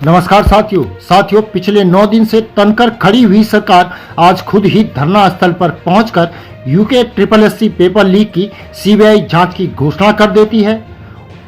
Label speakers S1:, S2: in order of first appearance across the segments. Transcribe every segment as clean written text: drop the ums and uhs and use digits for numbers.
S1: नमस्कार साथियों पिछले 9 दिन से तनकर खड़ी हुई सरकार आज खुद ही धरना स्थल पर पहुंचकर यूके SSC पेपर लीक की सीबीआई जांच की घोषणा कर देती है।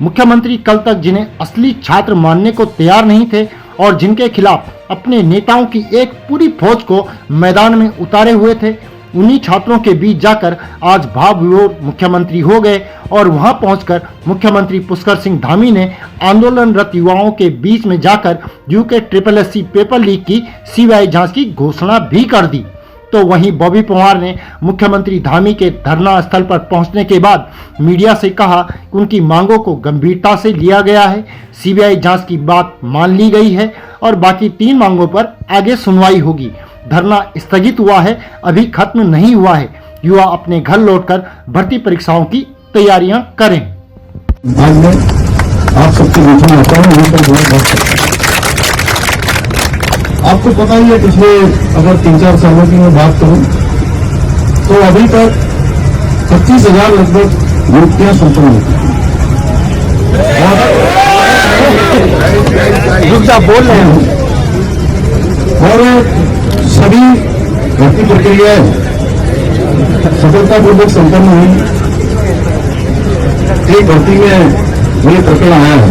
S1: मुख्यमंत्री कल तक जिन्हें असली छात्र मानने को तैयार नहीं थे और जिनके खिलाफ अपने नेताओं की एक पूरी फौज को मैदान में उतारे हुए थे, उन्हीं छात्रों के बीच जाकर आज भाव विभोर मुख्यमंत्री हो गए और वहां पहुंचकर मुख्यमंत्री पुष्कर सिंह धामी ने आंदोलनरत युवाओं के बीच में जाकर यूके SSC पेपर लीक की सीबीआई जांच की घोषणा भी कर दी। तो वहीं बॉबी पवार ने मुख्यमंत्री धामी के धरना स्थल पर पहुंचने के बाद मीडिया से कहा कि उनकी मांगों को गंभीरता से लिया गया है, सीबीआई जांच की बात मान ली गई है और बाकी 3 मांगों पर आगे सुनवाई होगी। धरना स्थगित हुआ है, अभी खत्म नहीं हुआ है। युवा अपने घर लौटकर भर्ती परीक्षाओं की तैयारियां करें।
S2: आज मैं आप सबके बीच में आता हूँ। आपको पता ही है, पिछले अगर 3-4 सालों की मैं बात करूं तो अभी तक 25,000 लगभग नियुक्तियां संपन्न होती हैं। बोल रहे हैं और सभी भर्ती प्रक्रियाएं सफलतापूर्वक संपन्न हुई। एक भर्ती में मुझे प्रकरण आया है,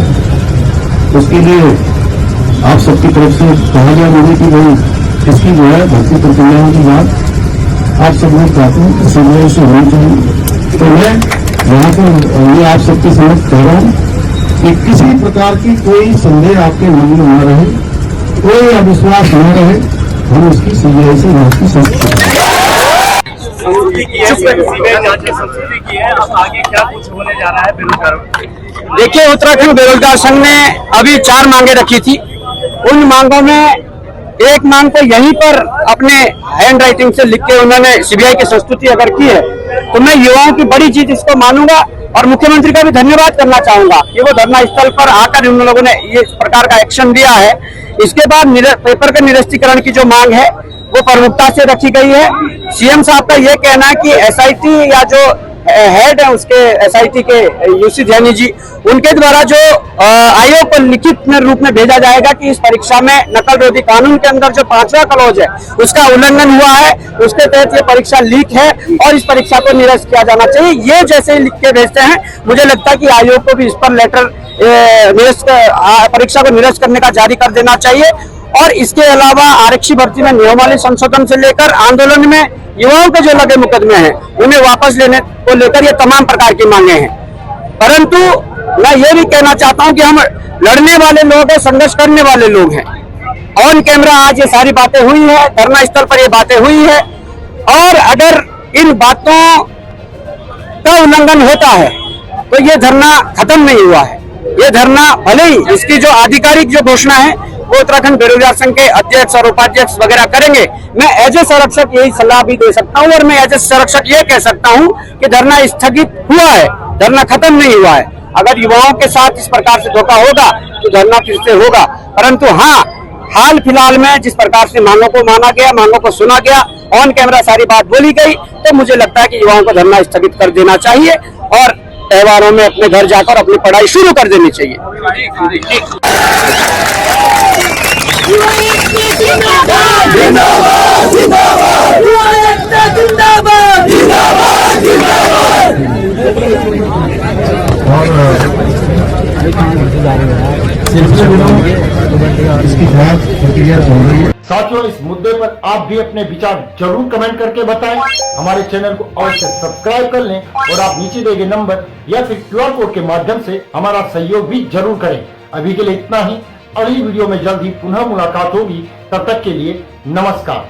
S2: उसके लिए आप सबकी तरफ से कहा गया मुझे कि भाई इसकी जो है भर्ती प्रक्रियाओं की बात आप सब लोग चाहते हैं समय से होनी चाहिए। तो मैं यहाँ पर ये आप सबके समक्ष कह रहा हूँ कि किसी प्रकार की कोई संदेह आपके मन में न रहे, कोई अविश्वास न रहे, हम उसकी सीबीआई से जांच की संस्कृति
S3: की है। अब आगे क्या कुछ होने जा रहा है बेरोजगारों?
S4: देखिए, उत्तराखंड बेरोजगार संघ ने अभी 4 मांगे रखी थी। उन मांगों में एक मांग को यहीं पर अपने हैंड राइटिंग से लिख के उन्होंने सीबीआई की संस्तुति अगर की है तो मैं युवाओं की बड़ी चीज इसको मानूंगा और मुख्यमंत्री का भी धन्यवाद करना चाहूंगा कि वो धरना स्थल पर आकर उन लोगों ने ये इस प्रकार का एक्शन लिया है। इसके बाद पेपर के निरस्तीकरण की जो मांग है वो प्रमुखता से रखी गई है। सीएम साहब का ये कहना है कि एसआईटी या जो हेड है उसके एसआईटी के यूसी ध्यानी जी, उनके द्वारा जो आयोग को लिखित में रूप में भेजा जाएगा कि इस परीक्षा में नकल रोधी कानून के अंदर जो 5वां क्लॉज है उसका उल्लंघन हुआ है, उसके तहत ये परीक्षा लीक है और इस परीक्षा को निरस्त किया जाना चाहिए। ये जैसे ही लिख के भेजते हैं, मुझे लगता है कि आयोग को भी इस पर लेटर परीक्षा को निरस्त करने का जारी कर देना चाहिए। और इसके अलावा आरक्षी भर्ती में नियमावली संशोधन से लेकर आंदोलन में युवाओं के जो लगे मुकदमे हैं उन्हें वापस लेने को लेकर ये तमाम प्रकार की मांगे हैं। परंतु मैं ये भी कहना चाहता हूं कि हम लड़ने वाले लोग हैं, संघर्ष करने वाले लोग हैं। ऑन कैमरा आज ये सारी बातें हुई है, धरना स्थल पर ये बातें हुई है और अगर इन बातों का उल्लंघन होता है तो ये धरना खत्म नहीं हुआ है। ये धरना भले ही इसकी जो आधिकारिक जो घोषणा है वो उत्तराखंड बेरोजगार संघ के अध्यक्ष और उपाध्यक्ष वगैरह करेंगे। मैं एज ए संरक्षक यही सलाह भी दे सकता हूं और मैं एज ए संरक्षक ये कह सकता हूं कि धरना स्थगित हुआ है, धरना खत्म नहीं हुआ है। अगर युवाओं के साथ इस प्रकार से धोखा होगा तो धरना फिर से होगा। परंतु हाँ, हाल फिलहाल में जिस प्रकार से मांगों को माना गया, मांगों को सुना गया, ऑन कैमरा सारी बात बोली गई, तो मुझे लगता है कि युवाओं को धरना स्थगित कर देना चाहिए और त्योहारों में अपने घर जाकर अपनी पढ़ाई शुरू कर देनी चाहिए।
S1: साथियों, इस मुद्दे पर आप भी अपने विचार जरूर कमेंट करके बताएं। हमारे चैनल को अवश्य सब्सक्राइब कर लें और आप नीचे दिए गए नंबर या फिर QR कोड के माध्यम से हमारा सहयोग भी जरूर करें। अभी के लिए इतना ही। अगली वीडियो में जल्द ही पुनः मुलाकात होगी। तब तक के लिए नमस्कार।